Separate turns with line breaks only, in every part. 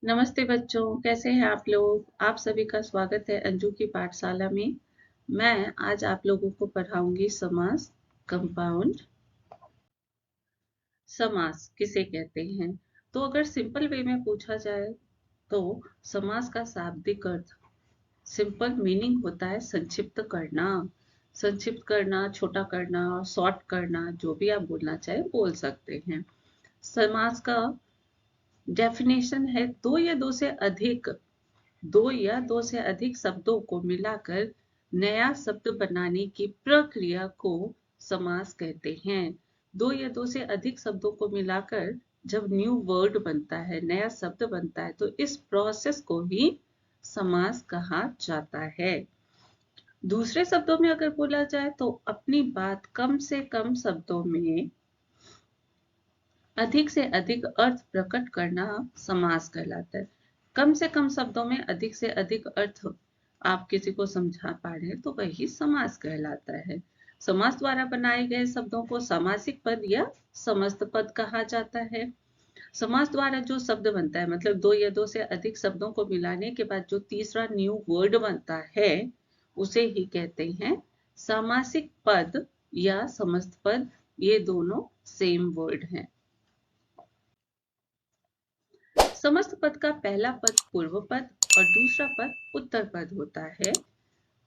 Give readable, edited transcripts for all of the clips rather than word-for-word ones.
नमस्ते बच्चों, कैसे हैं आप लोग? आप सभी का स्वागत है अंजू की पाठशाला में। मैं आज आप लोगों को पढ़ाऊंगी समास कंपाउंड। समास किसे कहते हैं? तो अगर सिंपल वे में पूछा जाए तो समास का शाब्दिक अर्थ, सिंपल मीनिंग होता है संक्षिप्त करना। संक्षिप्त करना, छोटा करना, शॉर्ट करना, जो भी आप बोलना चाहे बोल सकते हैं। समास का डेफिनेशन है दो या दो से अधिक शब्दों को मिलाकर नया शब्द बनाने की प्रक्रिया को समास कहते हैं। दो या दो से अधिक शब्दों को मिलाकर जब न्यू वर्ड बनता है, नया शब्द बनता है, तो इस प्रोसेस को ही समास कहा जाता है। दूसरे शब्दों में अगर बोला जाए तो अपनी बात कम से कम शब्दों में अधिक से अधिक अर्थ प्रकट करना समास कहलाता है। कम से कम शब्दों में अधिक से अधिक अर्थ आप किसी को समझा पा रहे हैं तो वही समास कहलाता है। समास द्वारा बनाए गए शब्दों को सामासिक पद या समस्त पद कहा जाता है। समास द्वारा जो शब्द बनता है, मतलब दो या दो से अधिक शब्दों को मिलाने के बाद जो तीसरा न्यू वर्ड बनता है, उसे ही कहते हैं सामासिक पद या समस्त पद। ये दोनों सेम वर्ड हैं। समस्त पद का पहला पद पूर्व पद और दूसरा पद उत्तर पद होता है।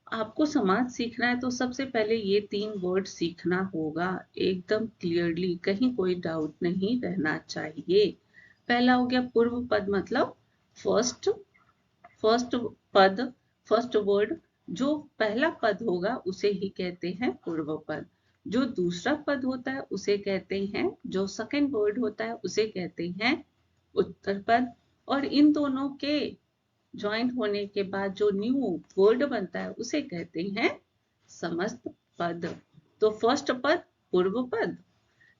आपको समास सीखना है तो सबसे पहले ये तीन वर्ड सीखना होगा एकदम क्लियरली, कहीं कोई डाउट नहीं रहना चाहिए। पहला हो गया पूर्व पद, मतलब फर्स्ट फर्स्ट पद, फर्स्ट वर्ड। जो पहला पद होगा उसे ही कहते हैं पूर्व पद। जो दूसरा पद होता है उसे कहते हैं, जो सेकंड वर्ड होता है उसे कहते हैं उत्तर पद। और इन दोनों के ज्वाइंट होने के बाद जो न्यू वर्ड बनता है उसे कहते हैं समस्त पद। तो फर्स्ट पद पूर्व पद,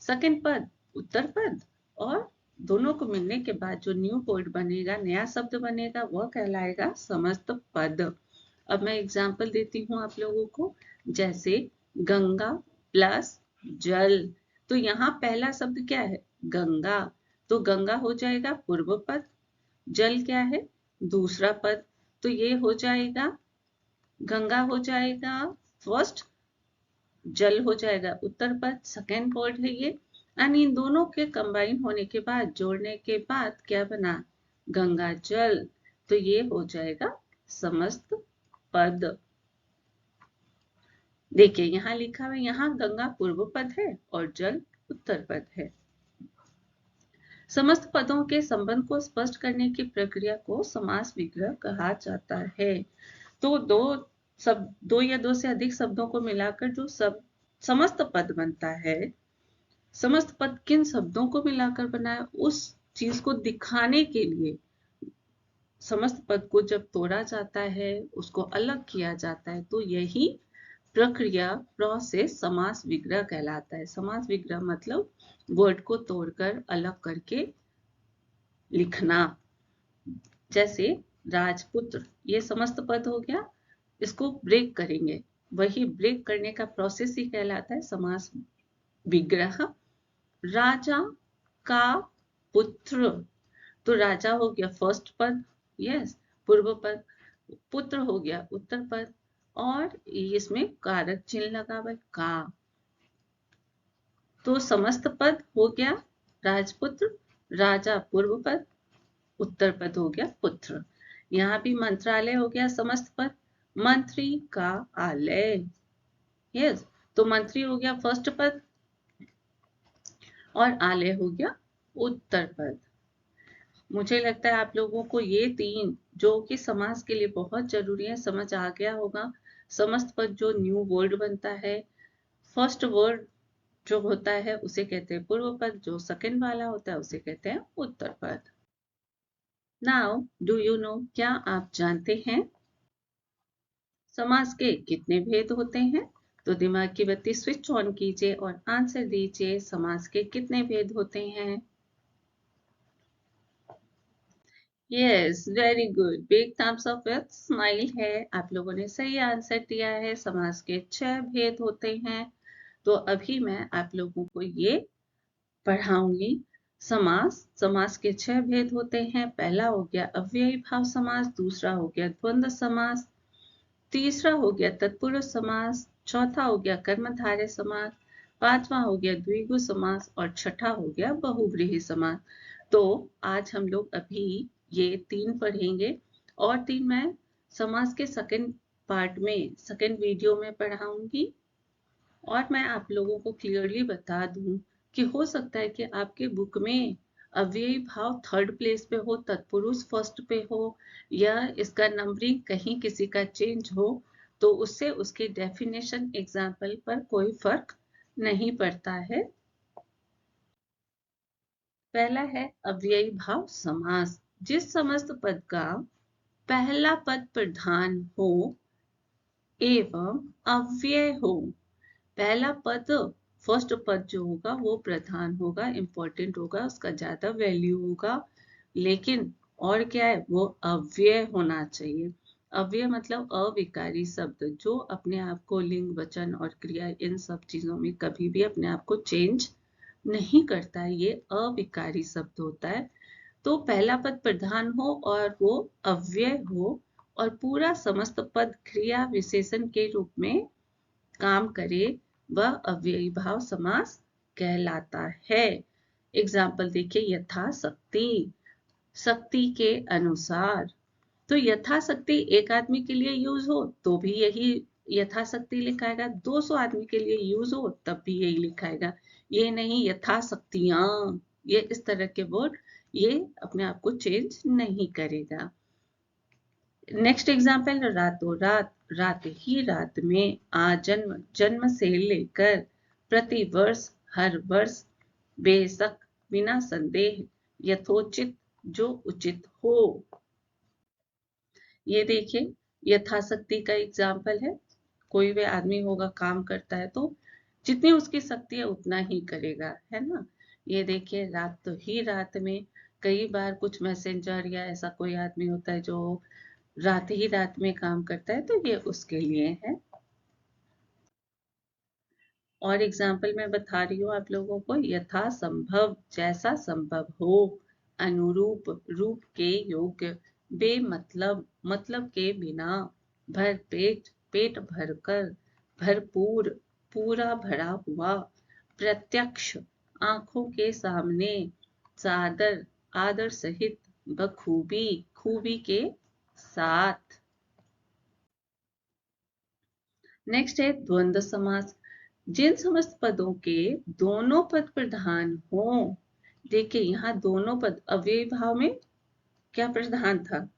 सेकंड पद उत्तर पद, और दोनों को मिलने के बाद जो न्यू वर्ड बनेगा, नया शब्द बनेगा, वह कहलाएगा समस्त पद। अब मैं एग्जांपल देती हूँ आप लोगों को। जैसे गंगा प्लस जल, तो यहाँ पहला शब्द क्या है? गंगा। तो गंगा हो जाएगा पूर्व पद, जल क्या है? दूसरा पद। तो ये हो जाएगा, गंगा हो जाएगा फर्स्ट, जल हो जाएगा उत्तर पद, सेकेंड वर्ड है ये। एंड इन दोनों के कंबाइन होने के बाद, जोड़ने के बाद क्या बना? गंगा जल। तो ये हो जाएगा समस्त पद। देखिए यहाँ लिखा हुआ है, यहाँ गंगा पूर्व पद है और जल उत्तर पद है। समस्त पदों के संबंध को स्पष्ट करने की प्रक्रिया को समास विग्रह कहा जाता है। तो दो या दो से अधिक शब्दों को मिलाकर जो समस्त पद बनता है, समस्त पद किन शब्दों को मिलाकर बना है उस चीज को दिखाने के लिए समस्त पद को जब तोड़ा जाता है, उसको अलग किया जाता है, तो यही प्रक्रिया, प्रोसेस समास विग्रह कहलाता है। समास विग्रह मतलब वर्ड को तोड़कर अलग करके लिखना। जैसे राजपुत्र, ये समस्त पद हो गया, इसको ब्रेक करेंगे, वही ब्रेक करने का प्रोसेस ही कहलाता है समास विग्रह। राजा का पुत्र, तो राजा हो गया फर्स्ट पद, यस, पूर्व पद। पुत्र हो गया उत्तर पद, और इसमें कारक चिन्ह लगा हुआ का। तो समस्त पद हो गया राजपुत्र, राजा पूर्व पद, उत्तर पद हो गया पुत्र। यहाँ भी मंत्रालय हो गया समस्त पद, मंत्री का आलय, यस। तो मंत्री हो गया फर्स्ट पद और आलय हो गया उत्तर पद। मुझे लगता है आप लोगों को ये तीन, जो कि समास के लिए बहुत जरूरी है, समझ आ गया होगा। समस्त पद जो न्यू वर्ड बनता है, फर्स्ट वर्ड जो होता है उसे कहते हैं पूर्व पद, जो सेकंड वाला होता है उसे कहते हैं उत्तर पद। नाउ डू यू नो, क्या आप जानते हैं समास के कितने भेद होते हैं? तो दिमाग की बत्ती स्विच ऑन कीजिए और आंसर दीजिए, समास के कितने भेद होते हैं? Yes, very good, big thumbs up with smile है। आप लोगों ने सही आंसर दिया है। समास के 6 भेद होते हैं। तो अभी मैं आप लोगों को ये पढ़ाऊंगी। समास, समास के 6 भेद होते हैं। पहला हो गया अव्ययी भाव समास, दूसरा हो गया द्वंद्व समास, तीसरा हो गया तत्पुरुष समास, चौथा हो गया कर्मधारय समास, पांचवा हो गया द्विगु समास और छठा हो गया बहुव्रीहि समास। तो आज हम लोग अभी ये 3 पढ़ेंगे और 3 मैं समास के सेकंड पार्ट में, सेकंड वीडियो में पढ़ाऊंगी। और मैं आप लोगों को क्लियरली बता दूं कि हो सकता है कि आपके बुक में अव्ययी भाव 3rd प्लेस पे हो, तत्पुरुष 1st पे हो, या इसका नंबरिंग कहीं किसी का चेंज हो, तो उससे उसके डेफिनेशन एग्जाम्पल पर कोई फर्क नहीं पड़ता है। पहला है अव्ययी भाव समास। जिस समस्त पद का पहला पद प्रधान हो एवं अव्यय हो। पहला पद, फर्स्ट पद जो होगा वो प्रधान होगा, इंपॉर्टेंट होगा, उसका ज्यादा वैल्यू होगा, लेकिन और क्या है, वो अव्यय होना चाहिए। अव्यय मतलब अविकारी शब्द, जो अपने आप को लिंग वचन और क्रिया इन सब चीजों में कभी भी अपने आप को चेंज नहीं करता है, ये अविकारी शब्द होता है। तो पहला पद प्रधान हो और वो अव्यय हो और पूरा समस्त पद क्रिया विशेषण के रूप में काम करे, वह अव्ययी भाव समास कहलाता है। एग्जाम्पल देखिए, यथाशक्ति, शक्ति के अनुसार। तो यथाशक्ति एक आदमी के लिए यूज हो तो भी यही यथाशक्ति लिखाएगा, 200 आदमी के लिए यूज हो तब भी यही लिखाएगा। ये नहीं यथाशक्तियां, ये इस तरह के वर्ड ये अपने आप को चेंज नहीं करेगा। नेक्स्ट एग्जाम्पल, रातों रात, रात ही रात में, आजन्म, जन्म से लेकर, प्रति वर्ष, हर वर्ष, बेशक, बिना संदेह, यथोचित, जो उचित हो। ये देखिए यथाशक्ति का एग्जाम्पल है। कोई भी आदमी होगा, काम करता है तो जितनी उसकी शक्ति है उतना ही करेगा, है ना। ये देखिए रात तो ही रात में, कई बार कुछ मैसेंजर या ऐसा कोई आदमी होता है जो रात ही रात में काम करता है, तो ये उसके लिए है। और एग्जाम्पल मैं बता रही हूँ आप लोगों को, यथा संभव, जैसा संभव हो, अनुरूप, रूप के योग्य, बेमतलब, मतलब के बिना, भर पेट, पेट भरकर, भरपूर, पूरा भरा हुआ, प्रत्यक्ष, आंखों के सामने, सादर, आदर सहित, बखूबी, खूबी के साथ। नेक्स्ट है द्वंद्व समास। जिन समस्त पदों के दोनों पद प्रधान हो। देखिए यहाँ दोनों पद अव्ययी भाव में क्या प्रधान था,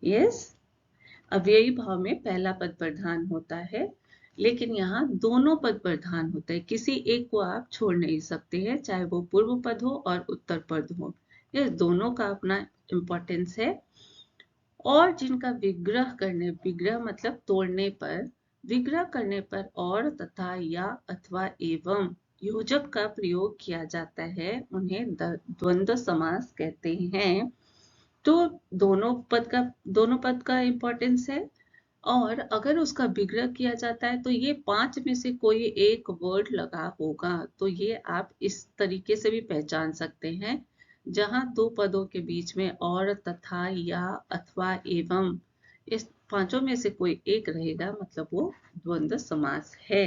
यस, अव्ययी भाव में पहला पद प्रधान होता है, लेकिन यहाँ दोनों पद प्रधान होता है, किसी एक को आप छोड़ नहीं सकते हैं, चाहे वो पूर्व पद हो और उत्तर पद हो, ये दोनों का अपना इंपॉर्टेंस है। और जिनका विग्रह करने, विग्रह मतलब तोड़ने पर, विग्रह करने पर और, तथा, या, अथवा, एवं योजक का प्रयोग किया जाता है, उन्हें द्वंद्व समास कहते हैं। तो दोनों पद का इंपॉर्टेंस है। और अगर उसका विग्रह किया जाता है तो ये 5 में से कोई एक वर्ड लगा होगा, तो ये आप इस तरीके से भी पहचान सकते हैं, जहां 2 पदों के बीच में और, तथा, या, अथवा, एवं, इस 5 में से कोई एक रहेगा, मतलब वो द्वंद्व समास है।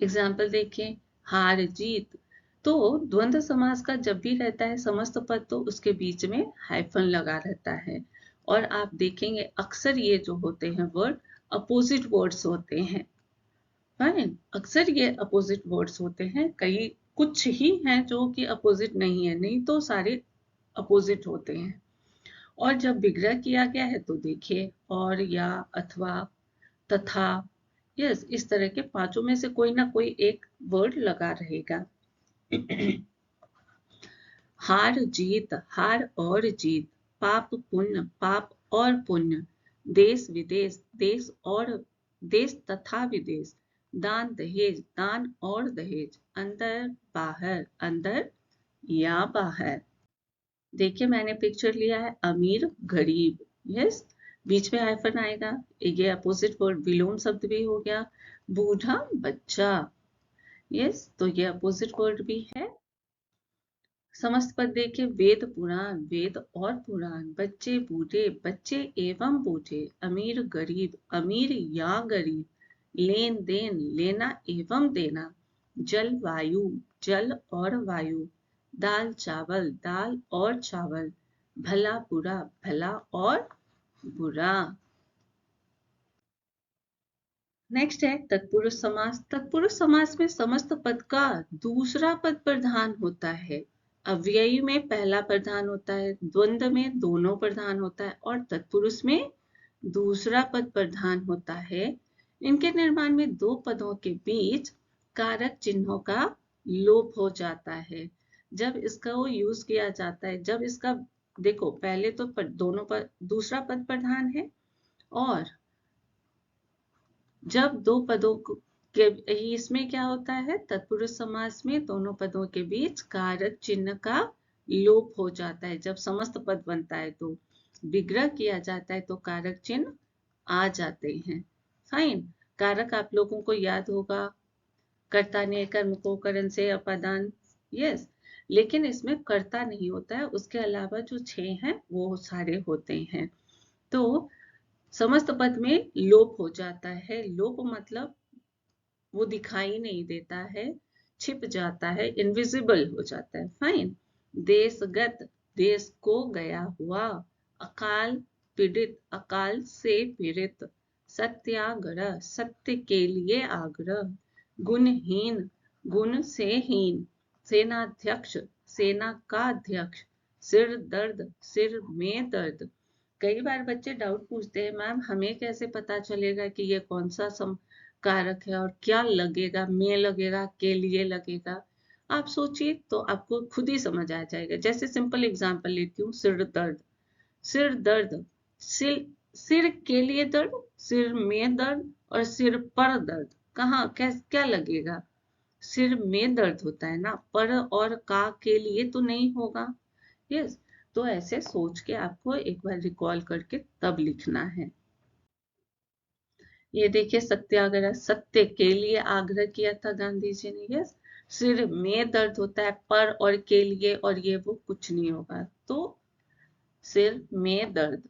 एग्जाम्पल देखें, हार जीत। तो द्वंद्व समास का जब भी रहता है समस्त पद, तो उसके बीच में हाइफन लगा रहता है। और आप देखेंगे अक्सर ये जो होते हैं वर्ड अपोजिट वर्ड्स होते हैं, फाइन, अक्सर ये अपोजिट वर्ड्स होते हैं, कई कुछ ही हैं जो कि अपोजिट नहीं है, नहीं तो सारे अपोजिट होते हैं। और जब विग्रह किया गया है तो देखिए और, या, अथवा, तथा, यस, इस तरह के 5 में से कोई ना कोई एक वर्ड लगा रहेगा। हार जीत, हार और जीत, पाप पुण्य, पाप और पुण्य, देश विदेश, देश और, देश तथा विदेश, दान दहेज, दान और दहेज, अंदर बाहर, अंदर या बाहर। देखिए मैंने पिक्चर लिया है अमीर गरीब, यस, बीच में हाइफन आएगा, ये अपोजिट वर्ड विलोम शब्द भी हो गया। बूढ़ा बच्चा, यस, तो ये अपोजिट वर्ड भी है। समस्त पद देखिए, वेद पुराण, वेद और पुराण, बच्चे बूढ़े, बच्चे एवं बूढ़े, अमीर गरीब, अमीर या गरीब, लेन देन, लेना एवं देना, जल वायु, जल और वायु, दाल चावल, दाल और चावल, भला बुरा, भला और बुरा। नेक्स्ट है तत्पुरुष समास। तत्पुरुष समास में समस्त पद का दूसरा पद प्रधान होता है, अव्ययी में पहला प्रधान होता है, द्वंद्व में दोनों प्रधान होता है और तत्पुरुष में दूसरा पद प्रधान होता है। इनके निर्माण में दो पदों के बीच कारक चिन्हों का लोप हो जाता है। जब इसका वो यूज किया जाता है, जब इसका देखो पहले तो दोनों पर दूसरा पद प्रधान है, और जब दो पदों के इसमें क्या होता है, तत्पुरुष समास में दोनों पदों के बीच कारक चिन्ह का लोप हो जाता है। जब समस्त पद बनता है तो विग्रह किया जाता है तो कारक चिन्ह आ जाते हैं। फाइन। कारक आप लोगों को याद होगा, कर्ता ने कर्म को करण से अपादान, यस, लेकिन इसमें कर्ता नहीं होता है, उसके अलावा जो 6 हैं वो सारे होते हैं। तो समस्त पद में लोप हो जाता है। लोप मतलब वो दिखाई नहीं देता है, छिप जाता है, इनविजिबल हो जाता है। फाइन। देशगत, देश को गया हुआ, अकाल पीड़ित, अकाल से पीड़ित, सत्याग्रह, सत्य के लिए आग्रह, गुणहीन, गुण से हीन, सेनाध्यक्ष, सेना का अध्यक्ष, सिर दर्द, सिर में दर्द। कई बार बच्चे डाउट पूछते हैं, मैम हमें कैसे पता चलेगा कि ये कौन सा कारक है और क्या लगेगा, में लगेगा, के लिए लगेगा। आप सोचिए तो आपको खुद ही समझ आ जाएगा। जैसे सिंपल एग्जांपल लेती हूँ, सिर दर्द, सिर दर्द, सिर, सिर के लिए दर्द, सिर में दर्द और सिर पर दर्द, कहाँ क्या लगेगा, सिर में दर्द होता है ना, पर और का के लिए तो नहीं होगा। यस, तो ऐसे सोच के आपको एक बार रिकॉल करके तब लिखना है। ये देखिए, सत्याग्रह, सत्य के लिए आग्रह किया था गांधी जी ने। यस, सिर में दर्द होता है, पर और के लिए और ये वो कुछ नहीं होगा, तो सिर में दर्द।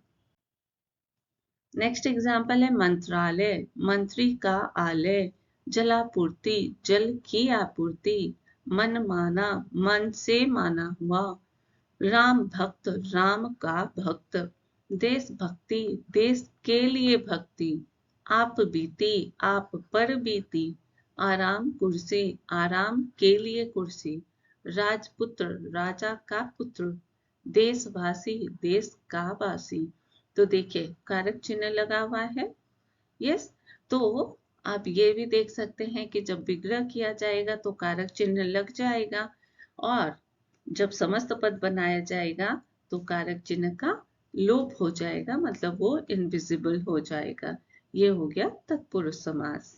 नेक्स्ट एग्जाम्पल है मंत्रालय, मंत्री का आलय, जलापूर्ति, जल की आपूर्ति, मन माना, मन से माना हुआ, राम भक्त, राम का भक्त, देशभक्ति, देश के लिए भक्ति, आप बीती, आप पर बीती, आराम कुर्सी, आराम के लिए कुर्सी, राजपुत्र, राजा का पुत्र, देशवासी, देश का वासी। तो देखिए कारक चिन्ह लगा हुआ है। यस, तो आप ये भी देख सकते हैं कि जब विग्रह किया जाएगा तो कारक चिन्ह लग जाएगा, और जब समस्त पद बनाया जाएगा तो कारक चिन्ह का लोप हो जाएगा, मतलब वो इनविजिबल हो जाएगा। ये हो गया तत्पुरुष समास।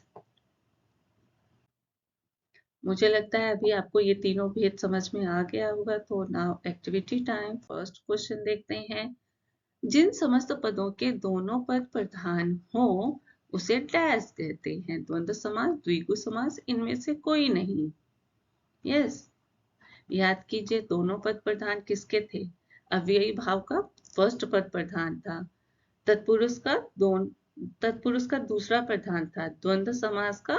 मुझे लगता है अभी आपको ये तीनों भेद समझ में आ गया होगा। तो now activity time. First question देखते हैं। जिन समस्त पदों के दोनों पद प्रधान हो उसे डैश कहते हैं, द्वंद्व समास, द्विगु समास, इनमें से कोई नहीं। यस, याद कीजिए दोनों पद प्रधान किसके थे, अव्ययी भाव का फर्स्ट पद प्रधान था, तत्पुरुष का तत्पुरुष का दूसरा प्रधान था, द्वंद्व समास का,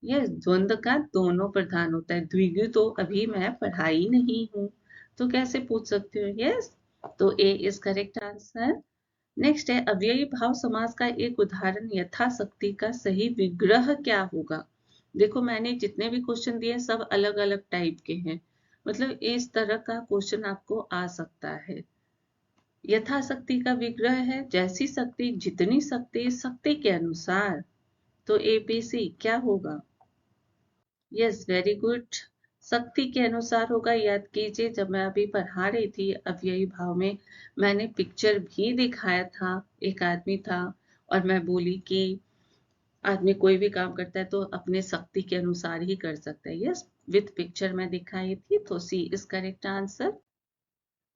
यस, द्वंद्व का दोनों प्रधान होता है। द्विगु तो अभी मैं पढ़ाई नहीं हूं, तो कैसे पूछ सकती हूँ। यस, तो ए इज करेक्ट आंसर। नेक्स्ट है अव्ययी भाव समास का एक उदाहरण यथाशक्ति का सही विग्रह क्या होगा। देखो मैंने जितने भी क्वेश्चन दिए सब अलग अलग टाइप के हैं, मतलब इस तरह का क्वेश्चन आपको आ सकता है। यथाशक्ति का विग्रह है जैसी शक्ति, जितनी शक्ति, शक्ति के अनुसार। तो एबीसी क्या होगा। यस, वेरी गुड, शक्ति के अनुसार होगा। याद कीजिए जब मैं अभी पढ़ा रही थी अव्ययी भाव में, मैंने पिक्चर भी दिखाया था। एक आदमी था और मैं बोली कि आदमी कोई भी काम करता है तो अपने शक्ति के अनुसार ही कर सकता है। यस, विथ पिक्चर मैं दिखाई थी, तो सी इज करेक्ट आंसर।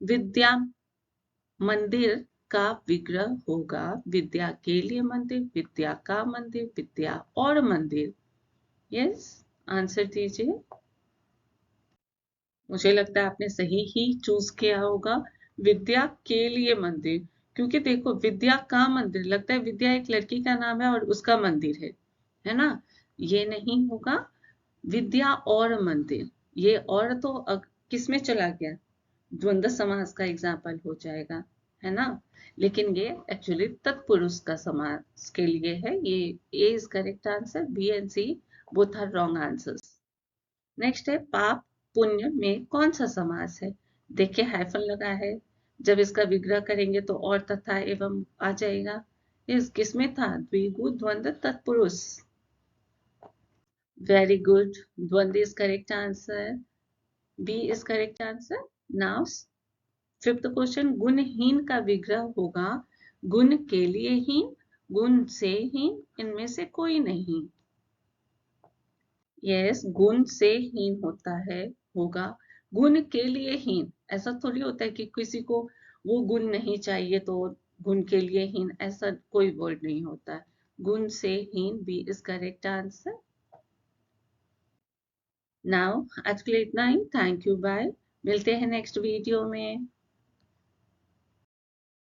विद्या मंदिर का विग्रह होगा, विद्या के लिए मंदिर, विद्या का मंदिर, विद्या और मंदिर। यस, आंसर दीजिए। मुझे लगता है आपने सही ही चूज किया होगा। विद्या के लिए मंदिर, क्योंकि देखो विद्या का मंदिर, लगता है विद्या एक लड़की का नाम है और उसका मंदिर है ना? ये नहीं होगा। विद्या और मंदिर, ये और तो किस में चला गया? द्वंद्व समास का एग्जाम्पल हो जाएगा, है ना? लेकिन ये एक्चुअली तत्पुरुष का समास के लिए है। ये A is correct answer, B and C both are wrong answers. Next है पाप पुण्य में कौन सा समास है? देखिए हाइफन लगा है। जब इसका विग्रह करेंगे तो और तथा एवं आ जाएगा। इस किसमें था? द्विगु द्वंद्व तत्पुरुष। वेरी गुड, द्वंद्व is correct answer, B is correct answer. Now fifth question, गुणहीन का विग्रह होगा गुण के लिए हीन, गुण से हीन, इनमें से कोई नहीं। यस, गुण से हीन होता है, होगा। गुण के लिए हीन, ऐसा थोड़ी होता है कि किसी को वो गुण नहीं चाहिए तो गुण के लिए हीन, ऐसा कोई वर्ड नहीं होता। गुण से हीन, B is correct answer. Now आज के लिए इतना ही। Thank you, bye. मिलते हैं नेक्स्ट वीडियो में।